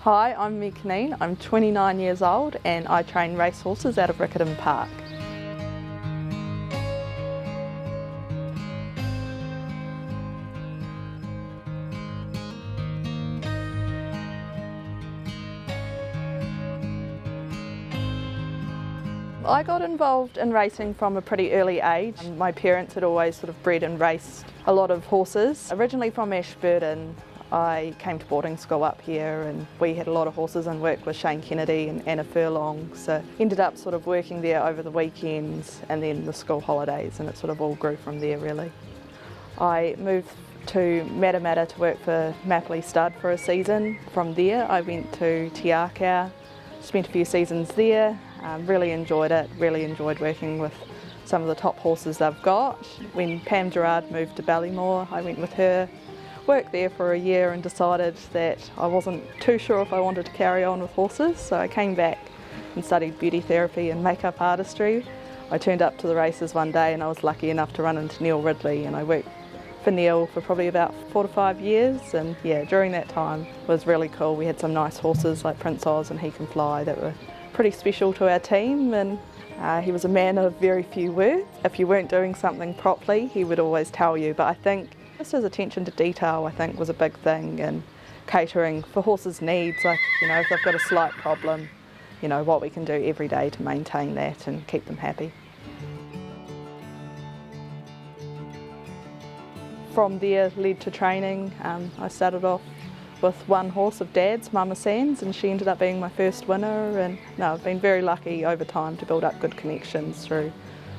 Hi, I'm Meg Cunneen. I'm 29 years old and I train racehorses out of Riccarton Park. I got involved in racing from a pretty early age. My parents had always sort of bred and raced a lot of horses. Originally from Ashburton, I came to boarding school up here and we had a lot of horses and worked with Shane Kennedy and Anna Furlong, so ended up sort of working there over the weekends and then the school holidays, and it sort of all grew from there really. I moved to Matamata to work for Mapley Stud for a season. From there I went to Te Akau, spent a few seasons there, really enjoyed it, really enjoyed working with some of the top horses they've got. When Pam Gerard moved to Ballymore, I went with her, worked there for a year and decided that I wasn't too sure if I wanted to carry on with horses, so I came back and studied beauty therapy and makeup artistry. I turned up to the races one day and I was lucky enough to run into Neil Ridley, and I worked for Neil for probably about 4 to 5 years, and yeah, during that time it was really cool. We had some nice horses like Prince Oz and He Can Fly that were pretty special to our team, and he was a man of very few words. If you weren't doing something properly, he would always tell you, but I think just his attention to detail, I think, was a big thing, and catering for horses' needs, like, you know, if they've got a slight problem, you know, what we can do every day to maintain that and keep them happy. From there led to training. I started off with one horse of Dad's, Mama Sands, and she ended up being my first winner, and no, I've been very lucky over time to build up good connections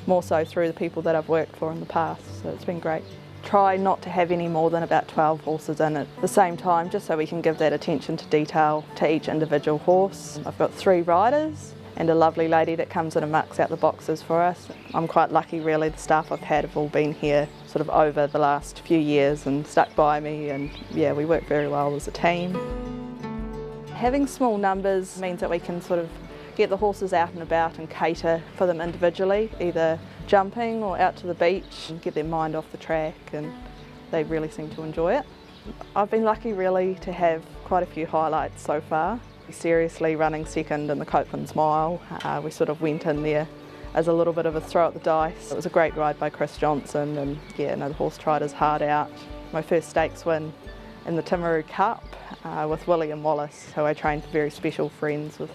more so through the people that I've worked for in the past, so it's been great. Try not to have any more than about 12 horses in at the same time, just so we can give that attention to detail to each individual horse. I've got 3 riders and a lovely lady that comes in and mucks out the boxes for us. I'm quite lucky really, the staff I've had have all been here sort of over the last few years and stuck by me, and yeah, we work very well as a team. Having small numbers means that we can sort of get the horses out and about and cater for them individually, either jumping or out to the beach, and get their mind off the track, and they really seem to enjoy it. I've been lucky really to have quite a few highlights so far. Seriously running second in the Copeland's Mile, we sort of went in there as a little bit of a throw at the dice. It was a great ride by Chris Johnson, and yeah, no, the horse tried his heart out. My first stakes win in the Timaru Cup with William Wallace, who I trained for very special friends with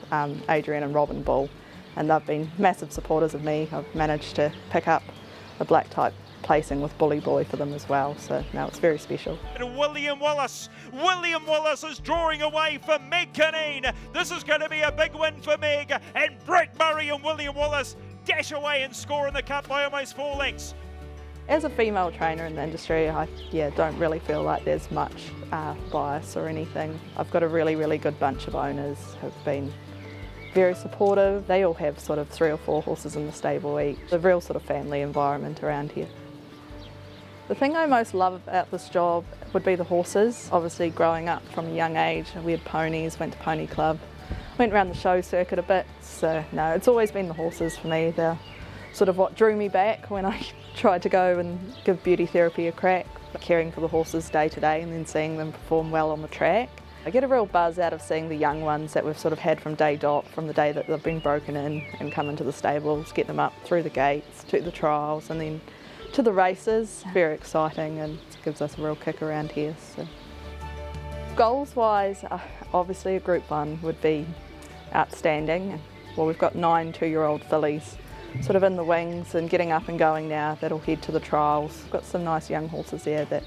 Adrian and Robin Bull, and they've been massive supporters of me. I've managed to pick up a black type placing with Bully Boy for them as well, so now it's very special. William Wallace is drawing away for Meg Cunneen. This is going to be a big win for Meg, and Brett Murray and William Wallace dash away and score in the cup by almost 4 lengths. As a female trainer in the industry, I don't really feel like there's much bias or anything. I've got a really, really good bunch of owners who've been very supportive. They all have sort of 3 or 4 horses in the stable each. A real sort of family environment around here. The thing I most love about this job would be the horses. Obviously growing up from a young age, we had ponies, went to pony club, went around the show circuit a bit, so no, it's always been the horses for me. They're sort of what drew me back when I tried to go and give beauty therapy a crack, caring for the horses day to day and then seeing them perform well on the track. I get a real buzz out of seeing the young ones that we've sort of had from day dot, from the day that they've been broken in and come into the stables, get them up through the gates, to the trials and then to the races. Very exciting, and it gives us a real kick around here. So. Goals wise, obviously a Group 1 would be outstanding. Well, we've got 9 2-year-old fillies sort of in the wings and getting up and going now, that'll head to the trials. We've got some nice young horses there that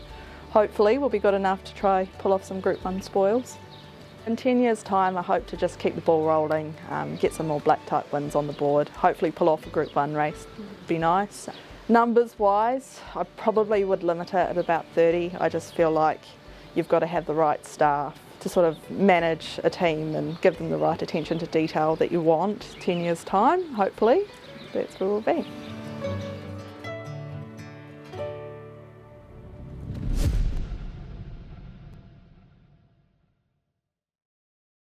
hopefully will be good enough to try pull off some Group 1 spoils. In 10 years time I hope to just keep the ball rolling, get some more black type wins on the board, hopefully pull off a Group 1 race, would be nice. Numbers wise, I probably would limit it at about 30. I just feel like you've got to have the right staff to sort of manage a team and give them the right attention to detail that you want 10 years time, hopefully. That's where we'll be.